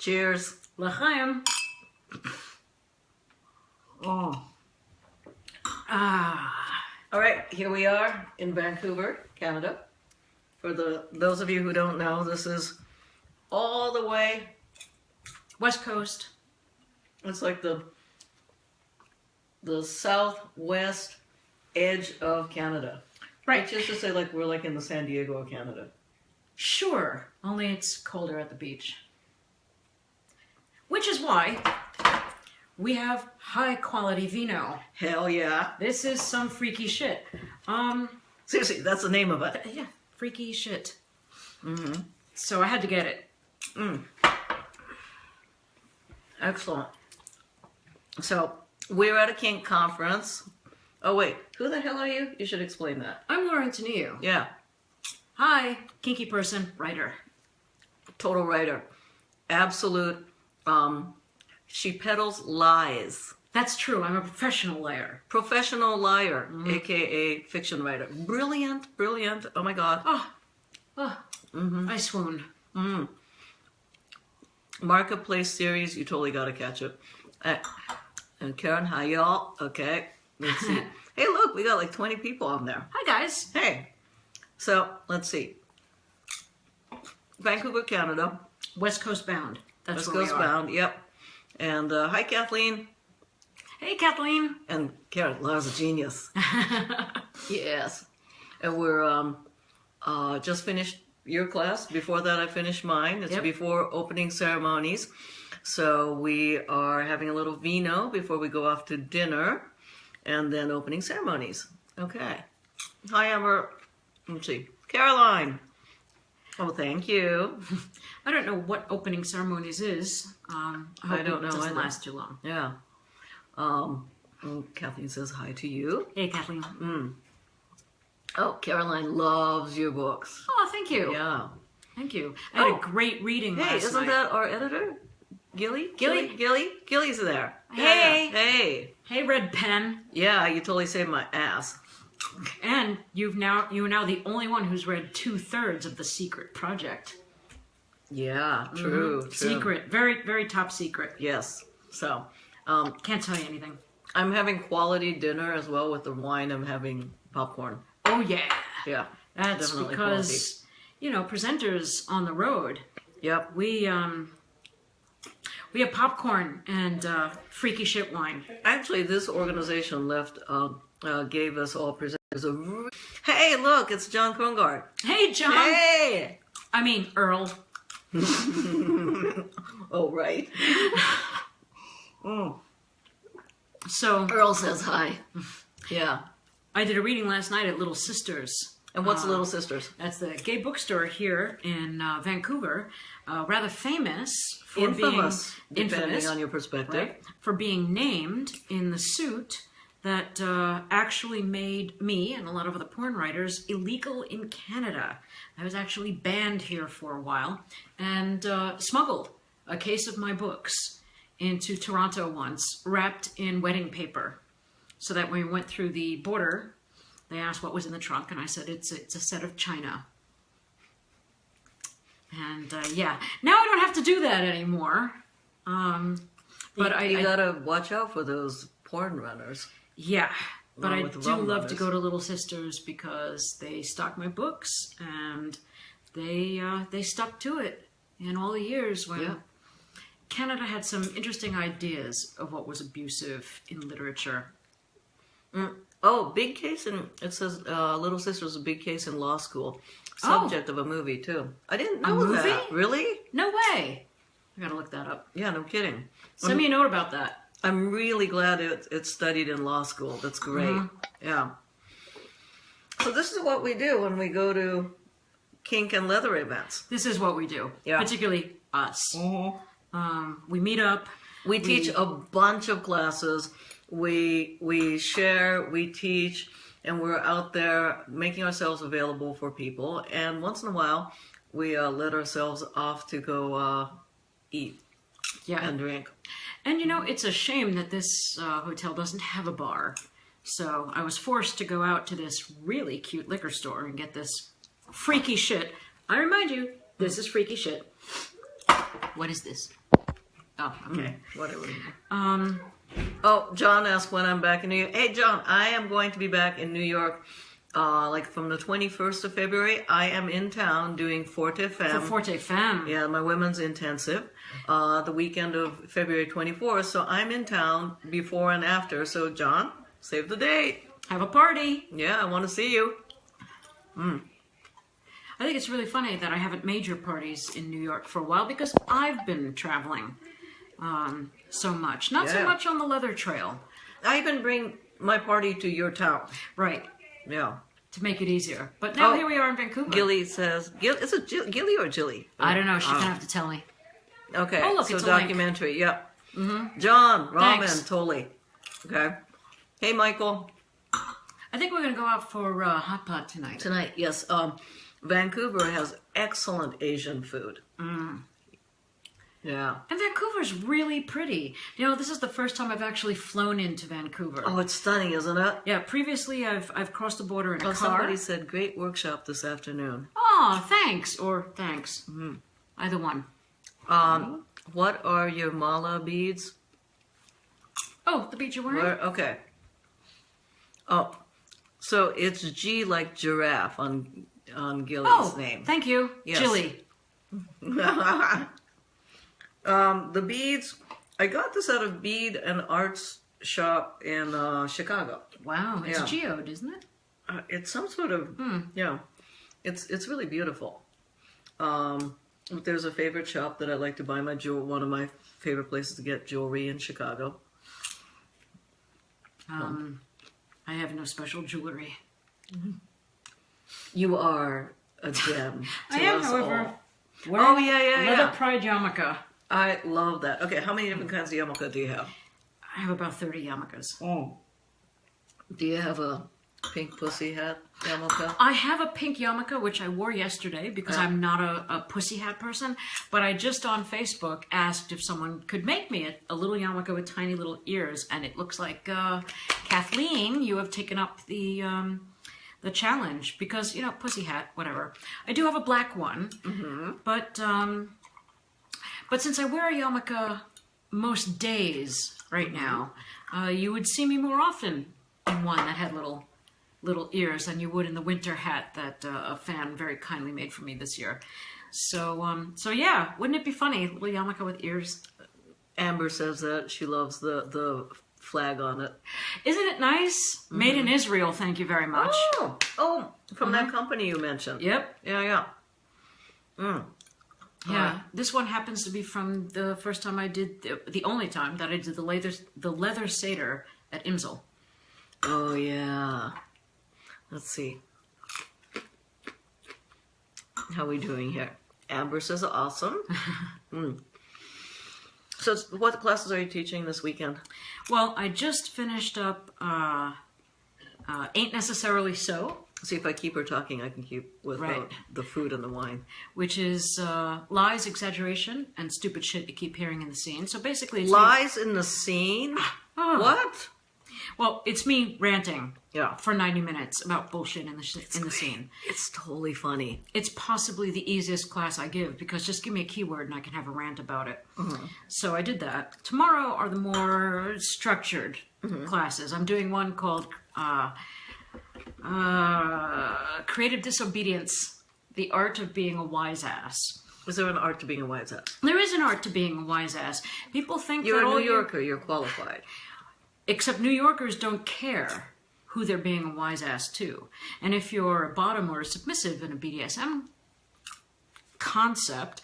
Cheers. L'chaim. Oh. Ah. All right, here we are in Vancouver, Canada. For those of you who don't know, this is all the way West Coast. It's like the southwest edge of Canada. Right. Which is to say, like, we're like in the San Diego of Canada. Sure, only it's colder at the beach. Which is why we have high quality vino. Hell yeah. This is some freaky shit. Seriously, that's the name of it. Yeah, freaky shit. Mm-hmm. So I had to get it. Excellent. So, we're at a kink conference. Oh, wait. Who the hell are you? You should explain that. I'm Laura Antoniou. Yeah. Hi, kinky person, writer. Total writer. Absolute. She peddles lies. That's true. I'm a professional liar. Professional liar, a.k.a. fiction writer. Brilliant, brilliant. Oh, my God. I swoon. Marketplace series, you totally got to catch it. And Karen, hi, y'all. Okay. Let's see. Hey, look, we got like 20 people on there. Hi, guys. Hey. So, let's see. Vancouver, Canada. West Coast bound. That's West where Coast we are. bound, yep. And hi, Kathleen. Hey, Kathleen. And Karen, Laura's a genius. Yes. And we're just finished your class. Before that, I finished mine. It's before opening ceremonies. So we are having a little vino before we go off to dinner. And then opening ceremonies. Okay. Hi, Amber. Let's see. Caroline. Oh, thank you. I don't know what opening ceremonies is. I hope I don't know it doesn't either. last too long. Yeah. Kathleen says hi to you. Hey, Kathleen. Oh, Caroline loves your books. Oh, thank you. Yeah. Thank you. I had a great reading Hey, last isn't night. that our editor? Gilly? Gilly? Gilly's there. Hey. Yeah. Hey. Hey, Red Pen. Yeah, you totally saved my ass. And you are now the only one who's read 2/3 of The Secret Project. Yeah, true. Secret. Very, very top secret. Yes. So, Can't tell you anything. I'm having quality dinner as well with the wine. I'm having popcorn. Oh, yeah. Yeah. That's definitely because, presenters on the road, Yep. we have popcorn and freaky shit wine. Actually, this organization gave us all presenters a... Hey, look, it's John Krongard. Hey, John. Hey! I mean, Earl. Oh, right. So Earl says hi. Yeah. I did a reading last night at Little Sisters. And what's Little Sisters? That's the gay bookstore here in Vancouver. Rather famous for Infamous, being depending on your perspective. right, for being named in the suit that actually made me and a lot of other porn writers illegal in Canada. I was actually banned here for a while and smuggled a case of my books into Toronto once, wrapped in wedding paper, so that when we went through the border, they asked what was in the trunk, and I said it's a set of china. And yeah, now I don't have to do that anymore. But you gotta watch out for those porn runners. Yeah, but I with the do rum love to runners. go to Little Sisters because they stock my books and they stuck to it in all the years when Yeah. Canada had some interesting ideas of what was abusive in literature. Oh, big case in, it says Little Sisters, a big case in law school. Subject of a movie, too. I didn't know movie? that. Really? No way! I gotta look that up. Yeah, no kidding. Send me a note about that. I'm really glad it's studied in law school. That's great. Yeah. So this is what we do when we go to kink and leather events. This is what we do, Yeah. particularly us. We meet up. We teach a bunch of classes. We share, we teach, and we're out there making ourselves available for people. And once in a while, we let ourselves off to go eat and drink. And it's a shame that this hotel doesn't have a bar. So I was forced to go out to this really cute liquor store and get this freaky shit. I remind you, this is freaky shit. What is this? Oh, okay. Whatever. Um, Oh, John asked when I'm back in New York. Hey, John, I am going to be back in New York, like from the 21st of February. I am in town doing Forte Femme. for Forte Femme. Yeah, my women's intensive, the weekend of February 24th. So I'm in town before and after. So, John, save the date. Have a party. Yeah, I want to see you. I think it's really funny that I haven't major parties in New York for a while because I've been traveling so much. Not so Yeah. much on the leather trail. I even bring my party to your town. Right. Yeah. To make it easier. But now Oh, here we are in Vancouver. Gilly says, is it Gilly or Jilly? I don't know. She's going to have to tell me. Okay, Oh, look, so it's a link. documentary, yep. John, ramen, Thanks. totally. Okay. Hey, Michael. I think we're going to go out for hot pot tonight. Tonight, yes. Vancouver has excellent Asian food. Yeah. And Vancouver's really pretty. You know, this is the first time I've actually flown into Vancouver. Oh, it's stunning, isn't it? Yeah, previously I've crossed the border in a car. Somebody said, great workshop this afternoon. Oh, thanks. Or thanks. Either one. What are your mala beads? Oh, the beads you're wearing? Okay. Oh, so it's G like giraffe on Gilly's name. Thank you. Yes. Jilly. The beads, I got this at a bead and arts shop in Chicago. Wow, it's Yeah. geode, isn't it? It's some sort of, yeah, it's really beautiful. There's a favorite shop that I like to buy my jewel, one of my favorite places to get jewelry in Chicago. I have no special jewelry. You are a gem. I to am, us however, all. wearing yeah. leather pride yarmulke. I love that. Okay, how many different kinds of yarmulke do you have? I have about 30 yarmulkes. Do you have a pink pussy hat yarmulke? I have a pink yarmulke, which I wore yesterday because I'm not a pussy hat person. But I just on Facebook asked if someone could make me a little yarmulke with tiny little ears. And it looks like, Kathleen, you have taken up the challenge because, you know, pussy hat, whatever. I do have a black one, but since I wear a yarmulke most days right now, you would see me more often in one that had little ears than you would in the winter hat that a fan very kindly made for me this year. So yeah, wouldn't it be funny, little yarmulke with ears? Amber says that she loves the flag on it. Isn't it nice? Made in Israel, thank you very much. Oh, from that company you mentioned. Yep. Yeah. Yeah, this one happens to be from the first time I did, the only time that I did the leather Seder at Imsel. Oh, yeah. Let's see. How are we doing here? Amber says awesome. So what classes are you teaching this weekend? Well, I just finished up Ain't Necessarily So, See, if I keep her talking, I can keep with Right. the food and the wine. which is lies, exaggeration, and stupid shit you keep hearing in the scene. So basically, it's Lies in the scene? What? well, it's me ranting Yeah. for 90 minutes about bullshit in the scene. It's totally funny. It's possibly the easiest class I give because just give me a keyword and I can have a rant about it. So I did that. Tomorrow are the more structured classes. I'm doing one called Creative Disobedience, the Art of Being a Wise Ass. Is there an art to being a wise ass? There is an art to being a wise ass. People think You're that a all New Yorker. You're qualified. except New Yorkers don't care who they're being a wise ass to. And if you're a bottom or a submissive in a BDSM concept,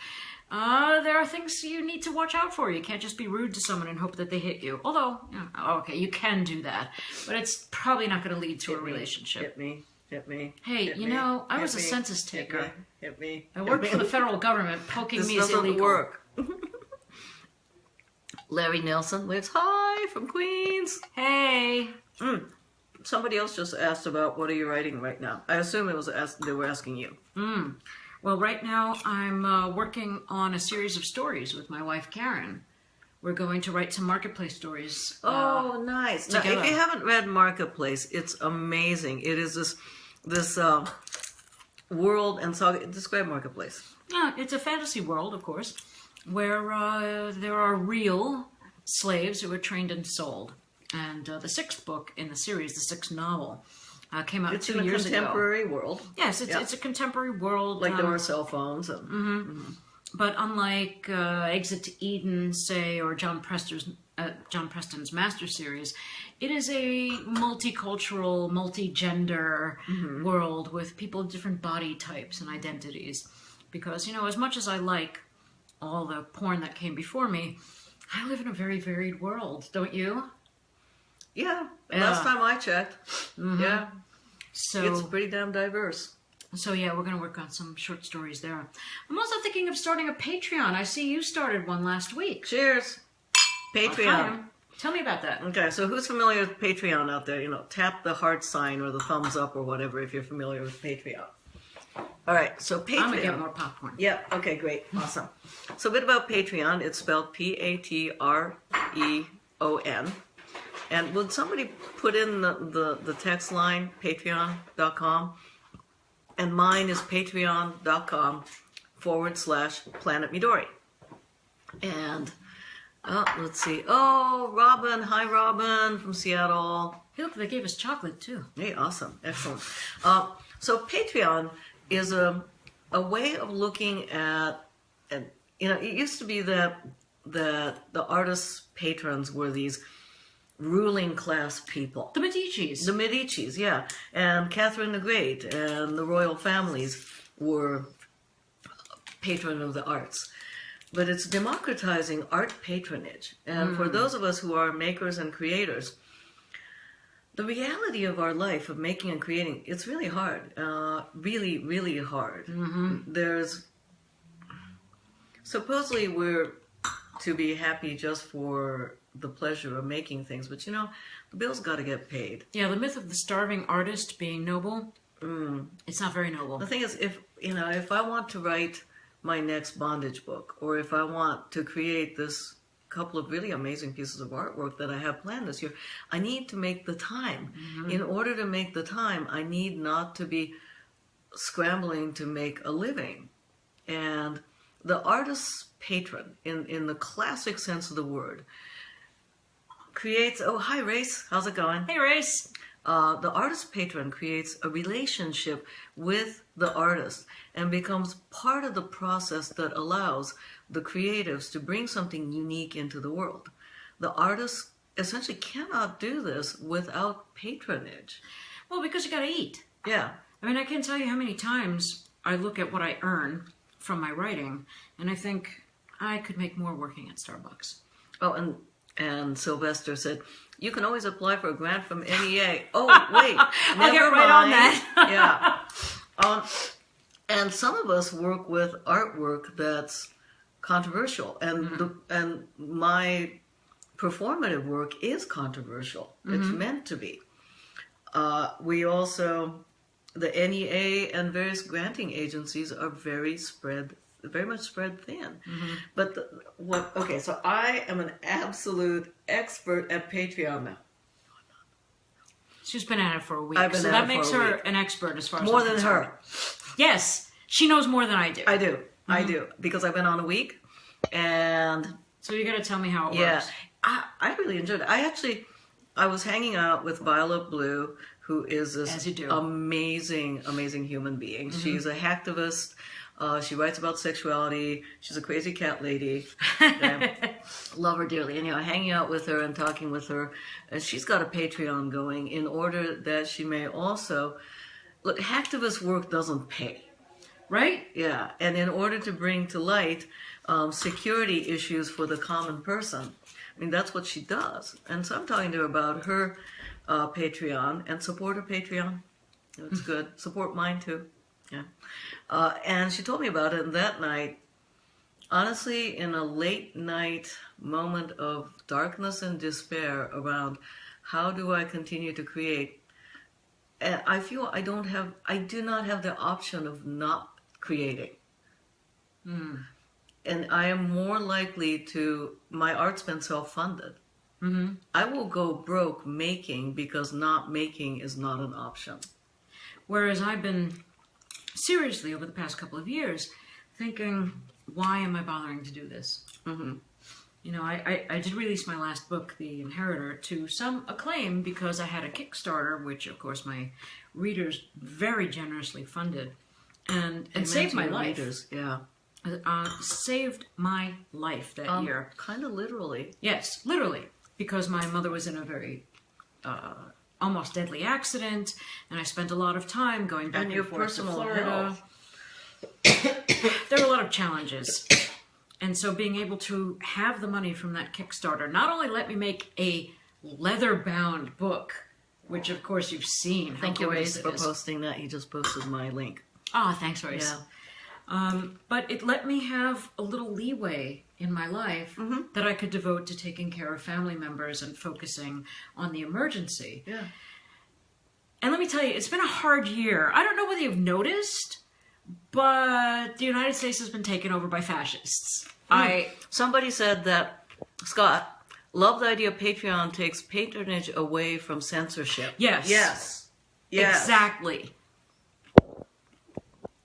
there are things you need to watch out for. You can't just be rude to someone and hope that they hit you. Although, okay, you can do that, but it's probably not going to lead to a relationship. Hit me. Hey, Hit you me. know, I Hit was a me. census taker. Hit me. I worked for the federal government. Poking This me is doesn't illegal. work. Larry Nelson lives hi from Queens. Hey. Somebody else just asked about what are you writing right now. I assume they were asking you. Well, right now I'm working on a series of stories with my wife, Karen. We're going to write some marketplace stories. Oh, nice. Now, together. if you haven't read Marketplace, it's amazing. It is this world and saga. Describe Marketplace. Yeah, it's a fantasy world, of course. where there are real slaves who were trained and sold. And the sixth book in the series, the sixth novel, came out 2 years ago. It's in a contemporary world. Yes, it's a contemporary world. Like there are cell phones. And, But unlike Exit to Eden, say, or John Preston's Master series, it is a multicultural, multi-gender world with people of different body types and identities. Because, you know, as much as I like all the porn that came before me, I live in a very varied world, don't you? Yeah, last time I checked. Yeah. So it's pretty damn diverse. So yeah, we're going to work on some short stories there. I'm also thinking of starting a Patreon. I see you started one last week. Cheers. Patreon. Okay. Tell me about that. Okay, so who's familiar with Patreon out there? You know, tap the heart sign or the thumbs up or whatever if you're familiar with Patreon. All right, so Patreon. I'm going to get more popcorn. Yeah, okay, great. Awesome. So a bit about Patreon. It's spelled Patreon. And would somebody put in the text line, patreon.com? And mine is patreon.com/Planet Midori. And let's see. Oh, Robin. Hi, Robin from Seattle. Hey, look, they gave us chocolate, too. Hey, awesome. Excellent. So Patreon is a way of looking at, and you know, it used to be that the artists' patrons were these ruling class people. The Medicis. The Medicis, yeah. And Catherine the Great and the royal families were patron of the arts. But it's democratizing art patronage. And for those of us who are makers and creators, the reality of our life of making and creating, it's really hard. Really, really hard. There's... Supposedly we're to be happy just for the pleasure of making things, but you know, the bills got to get paid. Yeah, the myth of the starving artist being noble, it's not very noble. The thing is, if I want to write my next bondage book, or if I want to create this couple of really amazing pieces of artwork that I have planned this year, I need to make the time. In order to make the time, I need not to be scrambling to make a living. And the artist's patron, in the classic sense of the word, creates... Oh, hi, Race. How's it going? Hey, Race. The artist patron creates a relationship with the artist and becomes part of the process that allows the creatives to bring something unique into the world. The artist essentially cannot do this without patronage. Well, because you got to eat. Yeah. I mean, I can't tell you how many times I look at what I earn from my writing, and I think I could make more working at Starbucks. Oh, and Sylvester said, you can always apply for a grant from NEA. Oh, wait. I'll get right on that. Yeah. And some of us work with artwork that's controversial. And my performative work is controversial. It's meant to be. We also, the NEA and various granting agencies are very much spread thin. But okay, so I am an absolute expert at Patreon now. She's been at it for a week, I've been so at that it makes for a her week. an expert as far as More I'm than concerned. her. Yes, she knows more than I do. I do. I do. Because I've been on a week. And so you got to tell me how it yeah, works. I really enjoyed it. I was hanging out with Violet Blue, who is this amazing, amazing human being. She's a hacktivist. She writes about sexuality. She's a crazy cat lady. Love her dearly. Anyhow, hanging out with her and talking with her. And she's got a Patreon going in order that she may also... Look, hacktivist work doesn't pay. Right? Yeah. And in order to bring to light security issues for the common person, I mean, that's what she does. And so I'm talking to her about her Patreon, and support her Patreon. It's good. Support mine, too. Yeah. And she told me about it, and that night, honestly, in a late night moment of darkness and despair around how do I continue to create, and I feel I do not have the option of not creating. And I am more likely to, my art's been self-funded. I will go broke making because not making is not an option. Whereas I've been seriously over the past couple of years thinking, why am I bothering to do this? Mm-hmm. You know, I did release my last book, The Inheritor, to some acclaim because I had a Kickstarter, which of course my readers very generously funded, and saved my life. Readers. Yeah. Saved my life that year. Kind of literally. Yes, literally, because my mother was in a very almost deadly accident, and I spent a lot of time going back and forth to Florida. There were a lot of challenges. And so being able to have the money from that Kickstarter not only let me make a leather-bound book, which of course you've seen. Thank you, Race, for posting that. He just posted my link. Oh, thanks, Race. Yeah. But it let me have a little leeway in my life that I could devote to taking care of family members and focusing on the emergency. Yeah. And let me tell you, it's been a hard year. I don't know whether you've noticed, but the United States has been taken over by fascists. Somebody said that, Scott, love the idea Patreon takes patronage away from censorship. Yes. Yes. Yes. Exactly.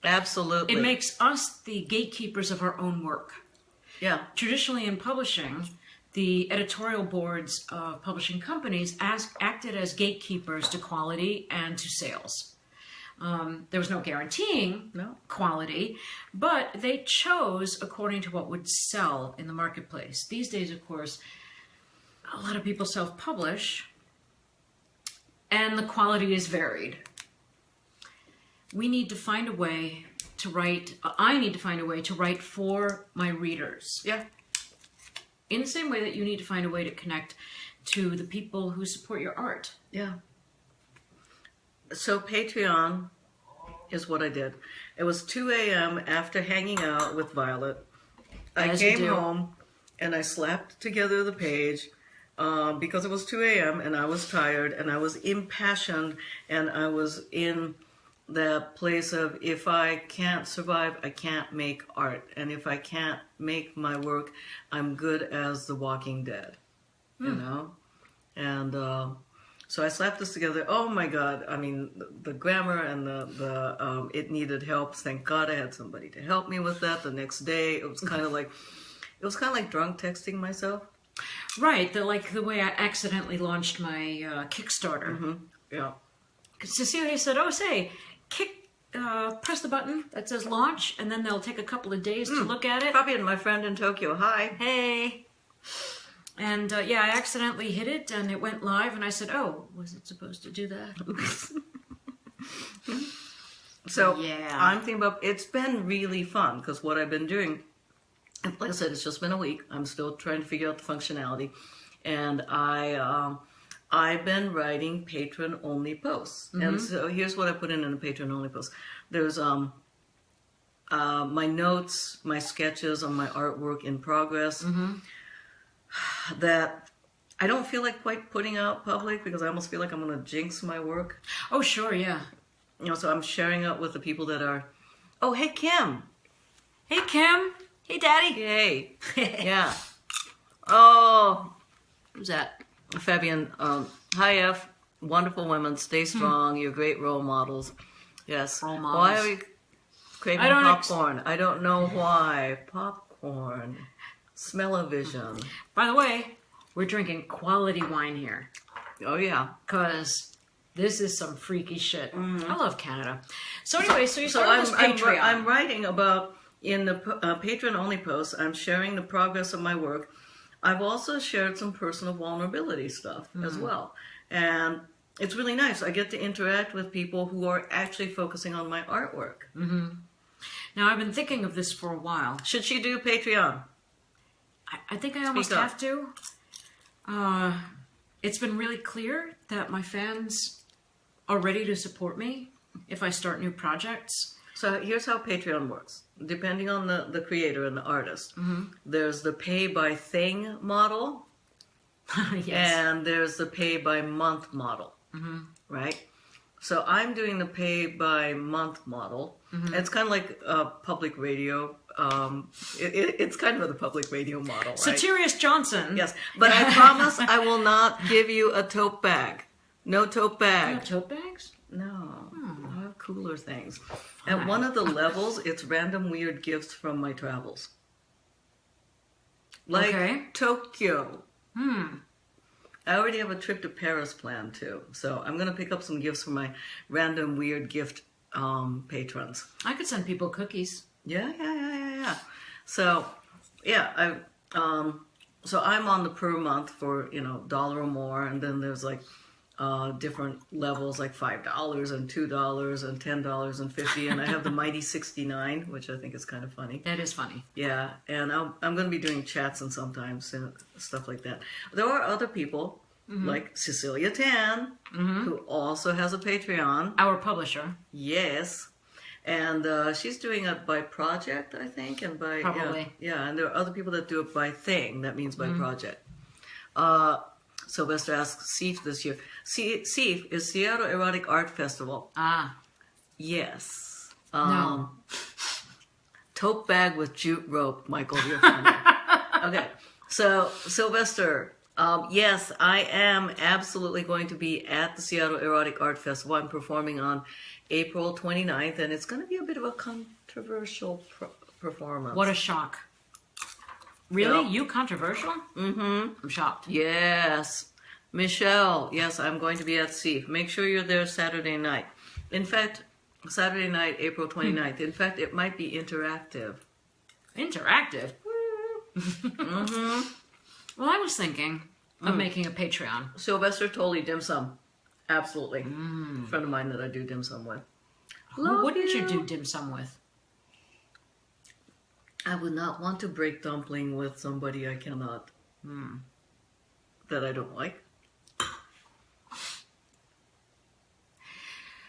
Absolutely. It makes us the gatekeepers of our own work. Yeah. Traditionally in publishing, the editorial boards of publishing companies acted as gatekeepers to quality and to sales. There was no guaranteeing quality, but they chose according to what would sell in the marketplace. These days, of course, a lot of people self-publish, and the quality is varied. We need to find a way to write, I need to find a way to write for my readers. Yeah. In the same way that you need to find a way to connect to the people who support your art. Yeah. So Patreon is what I did. It was 2 a.m. after hanging out with Violet. I came home and I slapped together the page because it was 2 a.m. and I was tired and I was impassioned and I was in that place of, if I can't survive, I can't make art. And if I can't make my work, I'm good as The Walking Dead, you know? And so I slapped this together. Oh my God. I mean, the grammar and the it needed help. Thank God I had somebody to help me with that. The next day, it was kind of like drunk texting myself. Right. The way I accidentally launched my Kickstarter. Mm-hmm. Yeah. Because Cecilia said, oh, say, press the button that says launch, and then they'll take a couple of days to look at it. Fabian, my friend in Tokyo. Hi. Hey. And yeah, I accidentally hit it, and it went live, and I said, oh, was it supposed to do that? So yeah. I'm thinking about, it's been really fun, because what I've been doing, like I said, it's just been a week. I'm still trying to figure out the functionality. And I've been writing patron-only posts. And so here's what I put in a patron-only post. There's my notes, my sketches on my artwork in progress that I don't feel like quite putting out public because I almost feel like I'm going to jinx my work. Oh, sure, yeah. You know, so I'm sharing it with the people that are, oh, hey, Kim. Hey, Kim. Hey, Daddy. Hey. Yeah. Oh, who's that? Fabian. Hi, F. Wonderful women. Stay strong. You're great role models. Yes. Role models. Why are we craving popcorn? I don't know why. Popcorn. Smell-o-vision. By the way, we're drinking quality wine here. Oh, yeah. Because this is some freaky shit. I love Canada. So anyway, so you started this Patreon. I'm writing about, in the patron-only posts, I'm sharing the progress of my work. I've also shared some personal vulnerability stuff as well. And it's really nice. I get to interact with people who are actually focusing on my artwork. Now, I've been thinking of this for a while. Should she do Patreon? I think I almost have to. It's been really clear that my fans are ready to support me if I start new projects. So here's how Patreon works. Depending on the creator and the artist, there's the pay by thing model, Yes. and there's the pay by month model, right? So I'm doing the pay by month model. It's kind of like public radio. It's kind of the public radio model, right? Satirius Johnson. Yes, but I promise I will not give you a tote bag. No tote bag. You have tote bags? No. Of cooler things. At one of the levels, it's random weird gifts from my travels. Like Tokyo. I already have a trip to Paris planned too. So I'm going to pick up some gifts from my random weird gift patrons. I could send people cookies. Yeah. So, yeah, so I'm on the per month for, $1 or more. And then there's like different levels like $5 and $2 and $10 and $50. And I have the Mighty 69, which I think is kind of funny. That is funny. Yeah. And I'm going to be doing chats and sometimes and stuff like that. There are other people like Cecilia Tan, who also has a Patreon. Our publisher. Yes. And she's doing it by project, I think, and by... Probably. Yeah, and there are other people that do it by thing. That means by project. Sylvester asks Seif this year. Seif is Seattle Erotic Art Festival. Ah. Yes. No. Tote bag with jute rope, Michael. You're funny. Okay. So, Sylvester, yes, I am absolutely going to be at the Seattle Erotic Art Festival. I'm performing on April 29th, and it's going to be a bit of a controversial performance. What a shock. Really? Yep. You controversial? Mm-hmm. I'm shocked. Yes. Michelle, yes, I'm going to be at Seif. Make sure you're there Saturday night. In fact, Saturday night, April 29th. In fact, it might be interactive. Interactive? Well, I was thinking of making a Patreon. Sylvester Tolly dim sum. Absolutely. A friend of mine that I do dim sum with. Who wouldn't you do dim sum with? I would not want to break dumpling with somebody I cannot. That I don't like.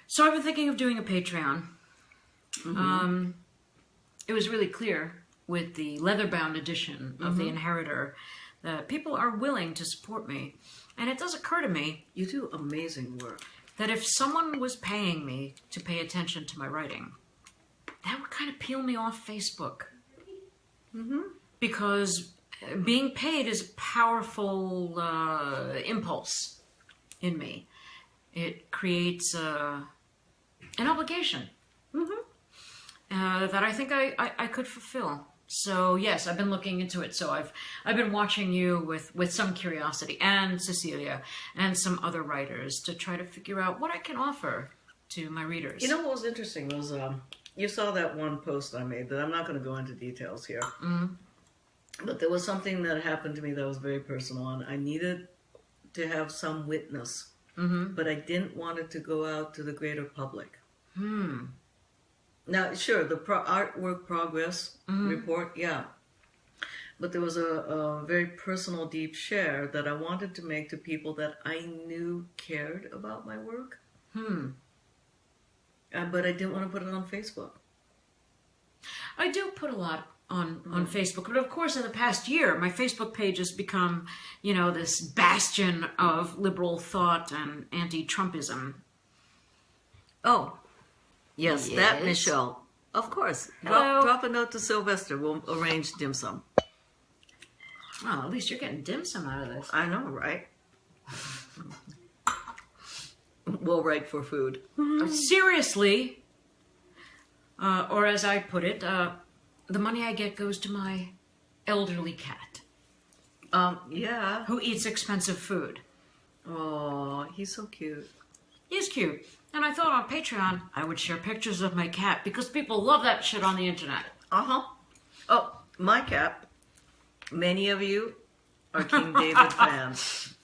So I've been thinking of doing a Patreon. It was really clear with the leather-bound edition of The Inheritor that people are willing to support me. And it does occur to me... You do amazing work. ...that if someone was paying me to pay attention to my writing, that would kind of peel me off Facebook. Because being paid is a powerful impulse in me. It creates an obligation that I think I could fulfill. So yes, I've been looking into it. So I've been watching you with some curiosity, and Cecilia and some other writers, to try to figure out what I can offer to my readers. You know what was interesting was you saw that one post I made that I'm not going to go into details here. But there was something that happened to me that was very personal, and I needed to have some witness. But I didn't want it to go out to the greater public. Now, sure, the artwork progress report, yeah. But there was a very personal, deep share that I wanted to make to people that I knew cared about my work. But I didn't want to put it on Facebook. I do put a lot on Facebook, but of course in the past year, my Facebook page has become, this bastion of liberal thought and anti-Trumpism. Oh, yes, that, Michelle. Of course. Drop a note to Sylvester. We'll arrange dim sum. Well, at least you're getting dim sum out of this. I know, right? We'll write for food. Seriously, or as I put it, the money I get goes to my elderly cat. Yeah. Who eats expensive food. Oh, he's so cute. He's cute. And I thought on Patreon I would share pictures of my cat because people love that shit on the internet. Oh, my cat. Many of you are King David fans.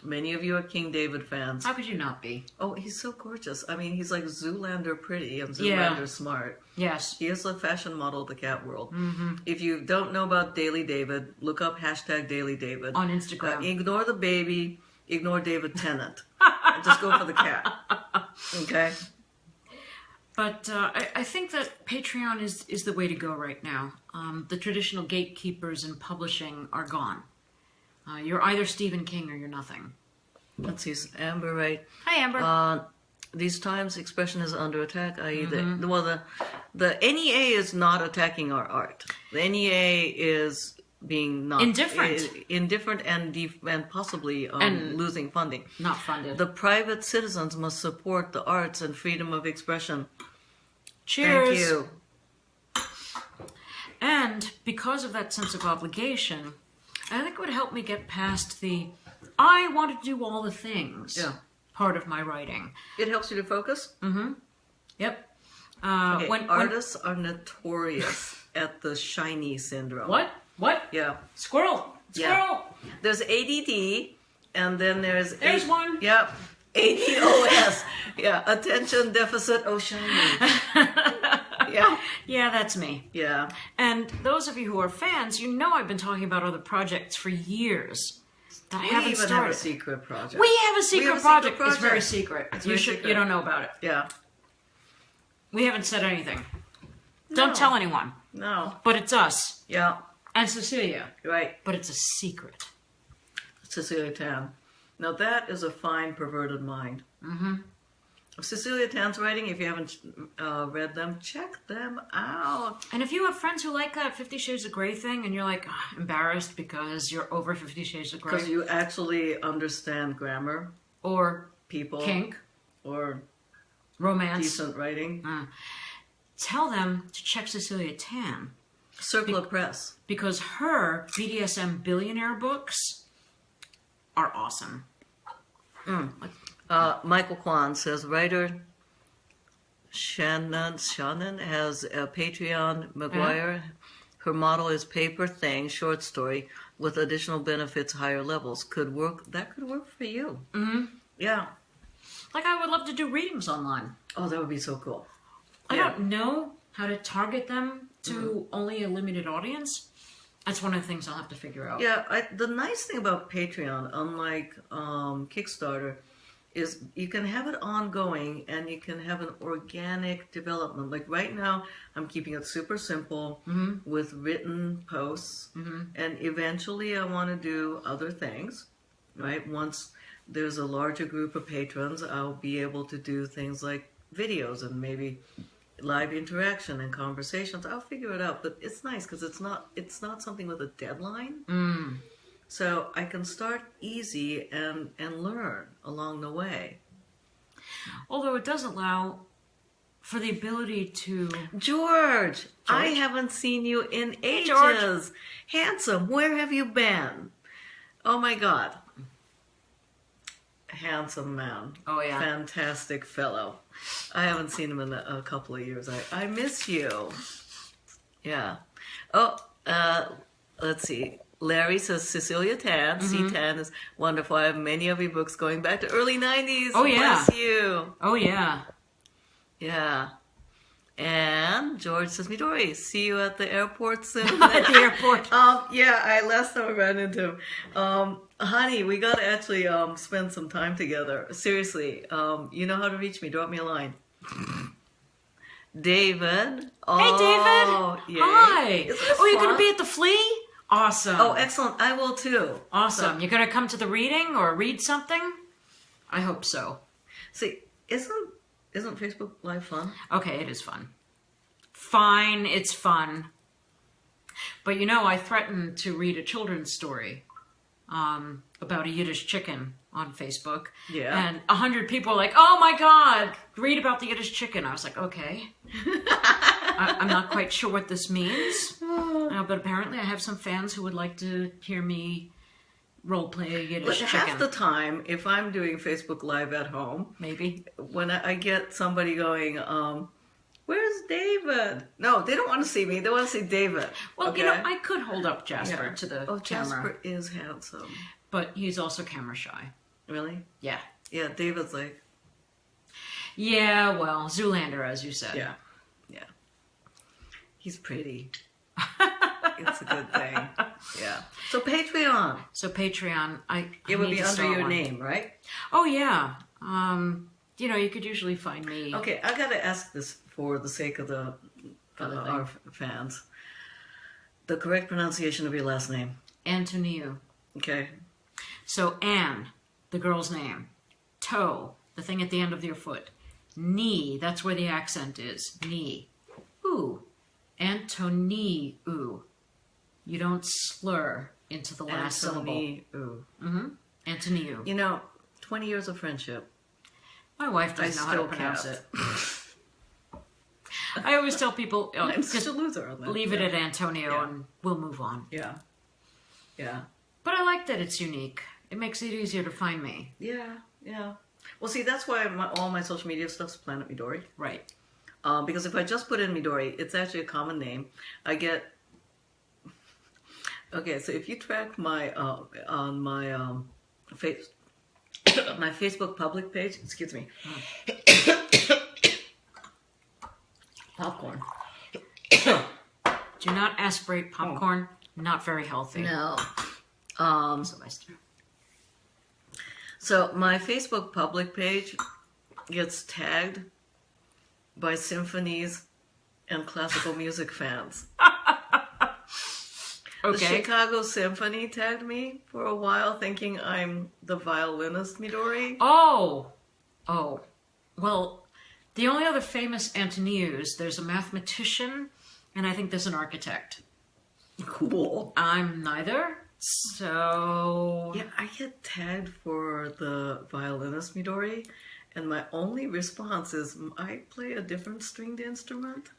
Many of you are King David fans. How could you not be? Oh, he's so gorgeous. I mean, he's like Zoolander pretty and Zoolander smart. Yes. He is a fashion model of the cat world. If you don't know about Daily David, look up #Daily David. On Instagram. Ignore the baby. Ignore David Tennant. Just go for the cat. Okay? But I think that Patreon is the way to go right now. The traditional gatekeepers in publishing are gone. You're either Stephen King or you're nothing. Let's see, Amber, right? Hi, Amber. These times, expression is under attack, i.e. the NEA is not attacking our art. The NEA is being not indifferent and possibly losing funding. Not funded. The private citizens must support the arts and freedom of expression. Cheers. Thank you. And because of that sense of obligation, I think it would help me get past the I want to do all the things part of my writing. It helps you to focus? Mm-hmm. Yep. When artists are notorious at the shiny syndrome. What? Yeah. Squirrel. Yeah. There's ADD, and then there's one. Yeah. ADOS. Yeah. Attention deficit. Oh, shiny. Yeah. Yeah, that's me. Yeah. And those of you who are fans, you know I've been talking about other projects for years that I haven't started. We even have a secret project. We have a secret project. It's very secret. You don't know about it. Yeah. We haven't said anything. Don't tell anyone. No. But it's us. Yeah. And Cecilia. Right. But it's a secret. Cecilia Tan. Now that is a fine perverted mind. Mm-hmm. Cecilia Tan's writing, if you haven't read them, check them out. And if you have friends who like that 50 Shades of Grey thing and you're like embarrassed because you're over 50 Shades of Grey. Because you actually understand grammar. Or people. Kink. Or romance. Decent writing. Tell them to check Cecilia Tan. Circular Press. Because her BDSM billionaire books are awesome. Michael Kwan says, writer Shannon has a Patreon McGuire. Her model is Paper Thing, short story, with additional benefits, higher levels. That could work for you. Mm-hmm. Yeah. Like, I would love to do readings online. Oh, that would be so cool. I don't know how to target them to only a limited audience. That's one of the things I'll have to figure out. Yeah, the nice thing about Patreon, unlike Kickstarter, is you can have it ongoing and you can have an organic development. Like right now, I'm keeping it super simple with written posts. And eventually I want to do other things, right? Once there's a larger group of patrons, I'll be able to do things like videos and maybe live interaction and conversations. I'll figure it out, but it's nice because it's not something with a deadline. So I can start easy and learn along the way. Although it does allow for the ability to... George, I haven't seen you in ages. George. Handsome, where have you been? Oh my God. Handsome man. Oh yeah. Fantastic fellow. I haven't seen him in a couple of years. I miss you. Yeah. Oh, let's see. Larry says Cecilia Tan, C-Tan is wonderful. I have many of your books going back to early 90s. Oh, yeah. Bless you. Oh, yeah. Yeah. And George says, Midori, see you at the airport soon. At the airport. Last time I ran into him. Honey, we got to actually spend some time together. Seriously, you know how to reach me. Drop me a line. David. Hey, David. Yay. Hi. You're going to fun? be at the Flea? Awesome. Oh, excellent. I will too. Awesome. You're going to come to the reading or read something? I hope so. See, isn't Facebook Live fun? Okay, it is fun. Fine, it's fun. But you know, I threatened to read a children's story about a Yiddish chicken on Facebook. Yeah. And 100 people were like, oh my God, read about the Yiddish chicken. I was like, okay. I'm not quite sure what this means. But apparently I have some fans who would like to hear me roleplay a Yiddish chicken. Half the time, if I'm doing Facebook Live at home, maybe, when I get somebody going, where's David? No, they don't want to see me. They want to see David. Well, okay? you know, I could hold up Jasper to the camera. Jasper is handsome. But he's also camera shy. Really? Yeah. Yeah, David's like... Yeah, well, Zoolander, as you said. Yeah. Yeah. He's pretty. It's a good thing. Yeah. So Patreon. It would be under your name, right? Oh, yeah. You know, you could usually find me. Okay, I got to ask this for the sake of our fans. The correct pronunciation of your last name. Antoniou. Okay. So Anne, the girl's name. Toe, the thing at the end of your foot. Knee, that's where the accent is. Knee. Ooh. Antoniou. You don't slur into the last syllable. Antoniou. Antoniou. You know, 20 years of friendship. My wife doesn't know how to pronounce it. I always tell people, I'm such a loser on that. Leave it at Antonio and we'll move on. Yeah. Yeah. But I like that it's unique. It makes it easier to find me. Yeah. Yeah. Well, see, that's why all my social media stuff's Planet Midori. Right. Because if I just put in Midori, it's actually a common name. I get... Okay, so if you track my, on my, my Facebook public page, excuse me. Popcorn. Do not aspirate popcorn. Not very healthy. No. Sylvester. So my Facebook public page gets tagged by symphonies and classical music fans. Okay. The Chicago Symphony tagged me for a while, thinking I'm the violinist Midori. Oh. Well, the only other famous Antonious, there's a mathematician, and I think there's an architect. Cool. I'm neither, so... Yeah, I get tagged for the violinist Midori, and my only response is, I play a different stringed instrument.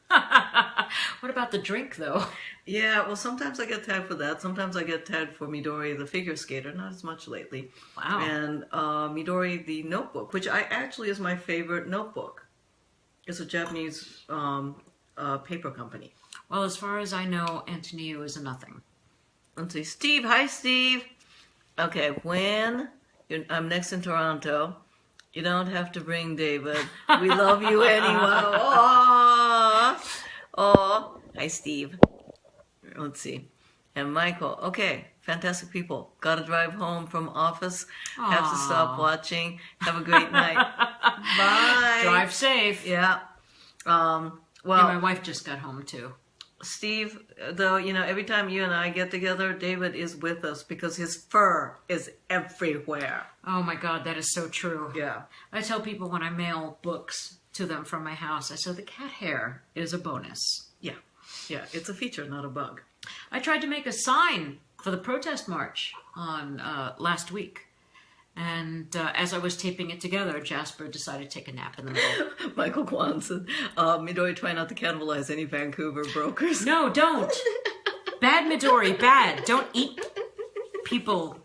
What about the drink, though? Yeah, well, sometimes I get tagged for that. Sometimes I get tagged for Midori, the figure skater, not as much lately. Wow. And Midori, the notebook, which actually is my favorite notebook. It's a Japanese paper company. Well, as far as I know, Antoniou is a nothing. Let's see, Steve. Hi, Steve. Okay, when I'm next in Toronto, you don't have to bring David. We love you anyway. Oh, hi, Steve. Let's see. And Michael. Okay, fantastic people. Got to drive home from office. Have to stop watching. Have a great night. Bye. Drive safe. Yeah. Well, my wife just got home, too. Steve, though, you know, every time you and I get together, David is with us because his fur is everywhere. Oh my God, that is so true. Yeah. I tell people when I mail books to them from my house, I say the cat hair is a bonus. Yeah. Yeah, it's a feature, not a bug. I tried to make a sign for the protest march on last week. And as I was taping it together, Jasper decided to take a nap in the middle. Michael Kwan said, Midori, try not to cannibalize any Vancouver brokers. No, don't. Bad Midori, bad. Don't eat people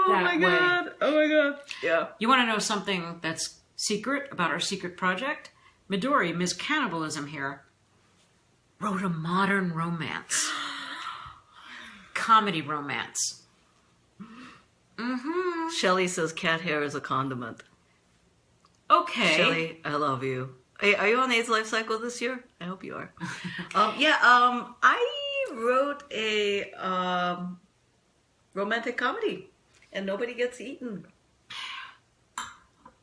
Oh my God. Oh my God. Yeah. You want to know something that's secret about our secret project? Midori, Ms. Cannibalism here, wrote a modern romance. Comedy romance. Mm-hmm. Shelley says cat hair is a condiment. Okay. Shelley, I love you. Are you on AIDS Life Cycle this year? I hope you are. Okay. I wrote a romantic comedy, and nobody gets eaten.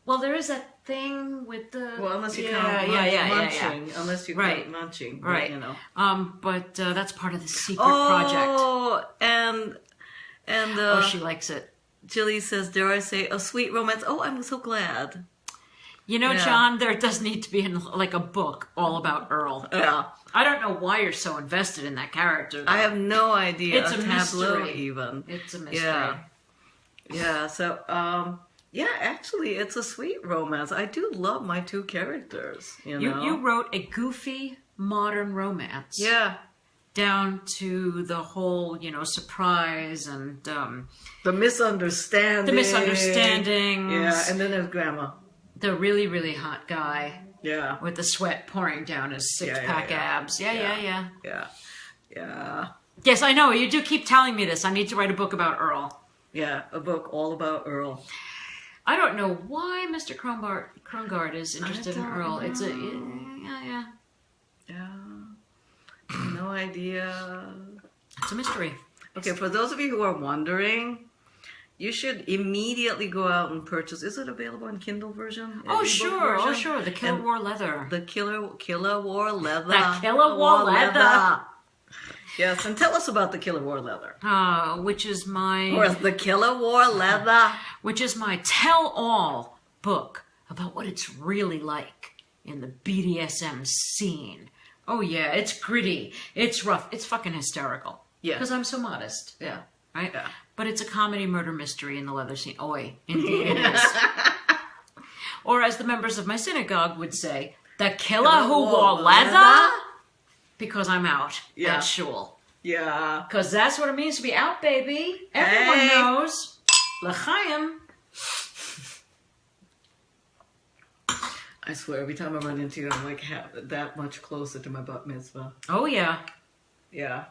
Well, there is that thing with the... Well, unless you count munching. Yeah. Unless you count munching. But, right. You know. But that's part of the secret project. Oh, and she likes it. Jilly says, dare I say, a sweet romance. Oh, I'm so glad. You know, John, there does need to be a book all about Earl. Yeah. I don't know why you're so invested in that character, though. I have no idea. It's a tableau mystery. Even. It's a mystery. Yeah. So, actually, it's a sweet romance. I do love my two characters, you know. You wrote a goofy modern romance. Yeah. Down to the whole, surprise and... the misunderstanding. Yeah, and then there's Grandma. The really, really hot guy. Yeah. With the sweat pouring down his six-pack abs. Yeah. Yes, I know. You do keep telling me this. I need to write a book about Earl. Yeah, a book all about Earl. I don't know why Mr. Krongard is interested in Earl. It's a... Yeah. No idea. It's a mystery. Okay, for those of you who are wondering, you should immediately go out and purchase. Is it available in Kindle version? Oh, sure. The Killer War Leather. The Killer War Leather. The Killer War Leather. Yes, and tell us about the Killer War Leather. Which is my... Or the Killer War Leather. Which is my tell-all book about what it's really like in the BDSM scene. Oh, yeah, it's gritty. It's rough. It's fucking hysterical. Yeah. Because I'm so modest. Yeah. Right? Yeah. But it's a comedy murder mystery in the leather scene. Oi, indeed it is. Or as the members of my synagogue would say, the killer who wore leather? Because I'm out at shul. Yeah. Because that's what it means to be out, baby. Everyone knows. L'chaim. I swear, every time I run into you, I'm like that much closer to my bat mitzvah. Oh, yeah. Yeah.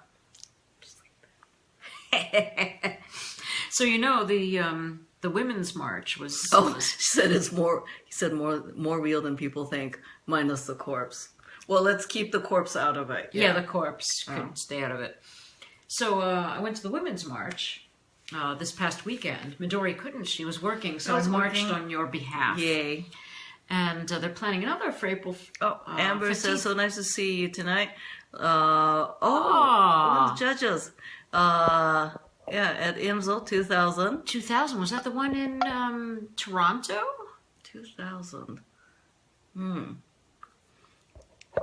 So, you know, the women's march was... Oh, she said it's more, he said more real than people think, minus the corpse. Well, let's keep the corpse out of it. Yeah, the corpse. Couldn't stay out of it. So, I went to the women's march this past weekend. Midori couldn't. She was working, so I marched on your behalf. Yay. And they're planning another for April. Amber 15th. says, so nice to see you tonight. One of the judges. Yeah, at IMSL 2000. 2000. Was that the one in Toronto? 2000.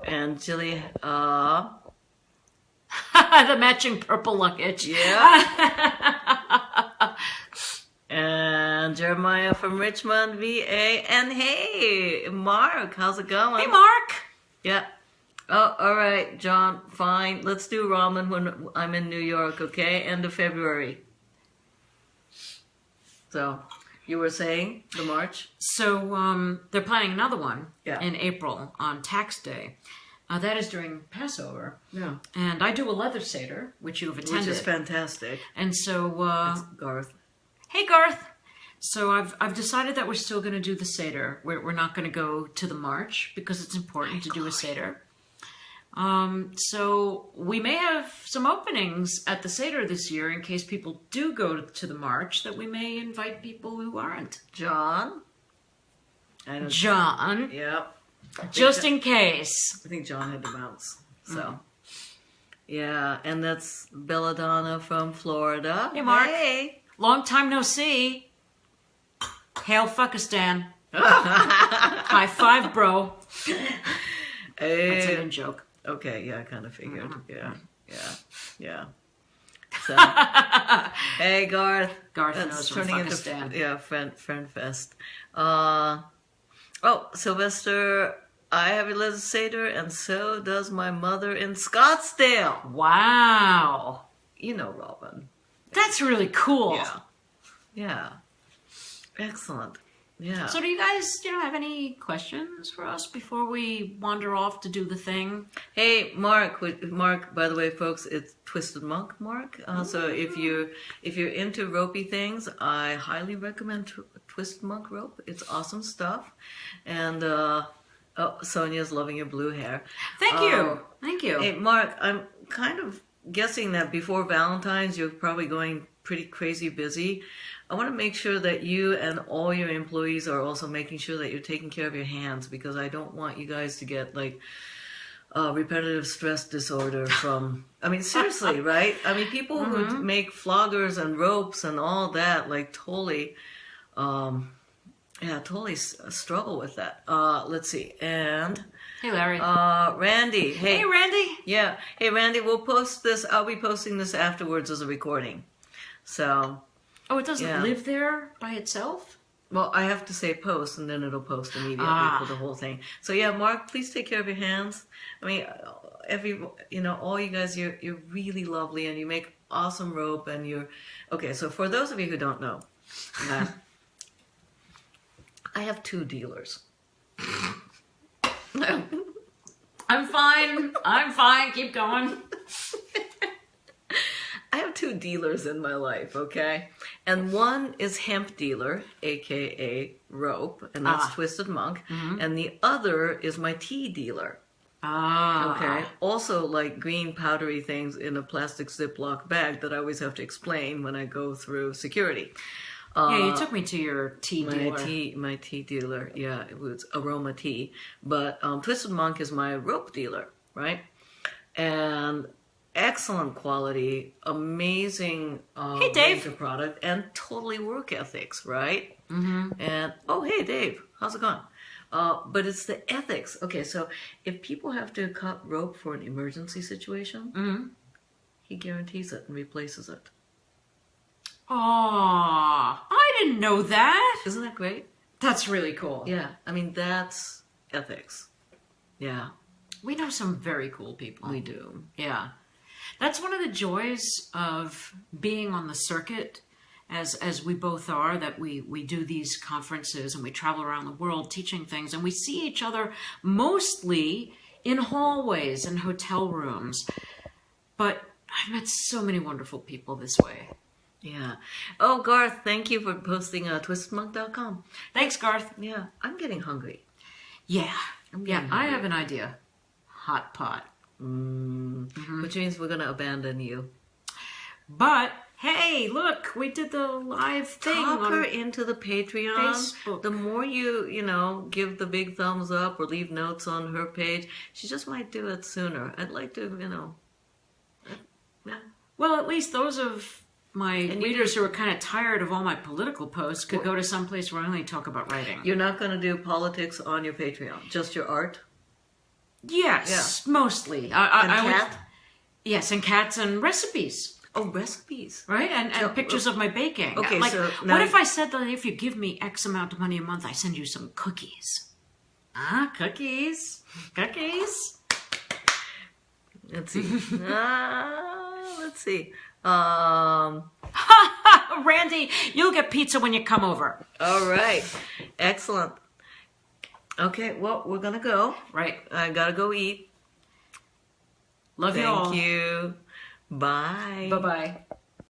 And Jilly, The matching purple luggage. yeah. And Jeremiah from Richmond, VA. And hey, Mark, how's it going? Hey, Mark. Yeah. Oh, all right, John, fine. Let's do ramen when I'm in New York, okay? End of February. So, you were saying the march? So they're planning another one Yeah. in April on Tax Day. That is during Passover. Yeah. And I do a leather seder, which you've attended. Which is fantastic. And so... It's Garth. Hey, Garth. So I've decided that we're still going to do the Seder. We're not going to go to the march because it's important to do a Seder. So we may have some openings at the Seder this year in case people do go to the march, that we may invite people who aren't. John? John. Yep. Just in case. I think John had to bounce. So. Yeah, and that's Belladonna from Florida. Hey, Mark. Hey. Long time no see. Hail Fuckistan. High five, bro. That's a good joke. Okay, yeah, I kind of figured. Yeah. So, hey, Garth. Garth knows from Fuckistan. Friend Fest. Sylvester, I have a little Seder, and so does my mother in Scottsdale. Wow. You know Robin. That's really cool. Yeah. Excellent. Yeah. So do you guys, have any questions for us before we wander off to do the thing? Hey, Mark, by the way, folks, it's Twisted Monk, Mark. So if you're into ropey things, I highly recommend Twisted Monk rope. It's awesome stuff. And Sonia's loving your blue hair. Thank you. Hey, Mark, I'm kind of guessing that before Valentine's, you're probably going pretty crazy busy. I want to make sure that you and all your employees are also making sure that you're taking care of your hands, because I don't want you guys to get like repetitive stress disorder from, seriously, right? People who make floggers and ropes and all that, like totally struggle with that. Let's see. And hey, Larry. Randy. Hey, Randy. Yeah. Hey, Randy, we'll post this. I'll be posting this afterwards as a recording. So... Oh, it doesn't live there by itself? Well, I have to say post, and then it'll post immediately for the whole thing. So yeah, Mark, please take care of your hands. All you guys, you're really lovely, and you make awesome rope, and okay. So for those of you who don't know, I have 2 dealers. I'm fine. Keep going. I have 2 dealers in my life, okay? And one is hemp dealer, aka rope, and that's Twisted Monk. And the other is my tea dealer. Okay. Also like green powdery things in a plastic Ziploc bag that I always have to explain when I go through security. You took me to your tea dealer. My tea dealer, yeah, it was Aroma Tea. But Twisted Monk is my rope dealer, right? And excellent quality, amazing hey, Dave. range of product, and totally work ethics, right? And, oh, hey, Dave, how's it going? But it's the ethics. Okay, so if people have to cut rope for an emergency situation, he guarantees it and replaces it. Aw, I didn't know that. Isn't that great? That's really cool. Yeah, I mean, that's ethics. Yeah. We know some very cool people. We do. Yeah. That's one of the joys of being on the circuit, as we both are, that we do these conferences and we travel around the world teaching things, and we see each other mostly in hallways and hotel rooms. But I've met so many wonderful people this way. Yeah. Oh, Garth, thank you for posting twistedmonk.com. Thanks, Garth. Yeah, I'm getting hungry. Yeah. Yeah, getting I have an idea. Hot pot. Which means we're going to abandon you. But, hey, look, we did the live thing Talk on her into the Patreon. Facebook. The more you give the big thumbs up or leave notes on her page, she just might do it sooner. I'd like to, yeah. Well, at least those of my readers who are kind of tired of all my political posts could go to some place where I only talk about writing. You're not going to do politics on your Patreon, just your art? Yes, mostly. And I cat? Yes, and cats and recipes. Oh, recipes. Right? And pictures of my baking. Okay, like, so now what if I said that if you give me X amount of money a month, I send you some cookies? Cookies. Cookies. Let's see. Let's see. Randy, you'll get pizza when you come over. All right. Excellent. Okay, well, we're going to go. Right. I got to go eat. Love you all. Thank you. Bye. Bye-bye.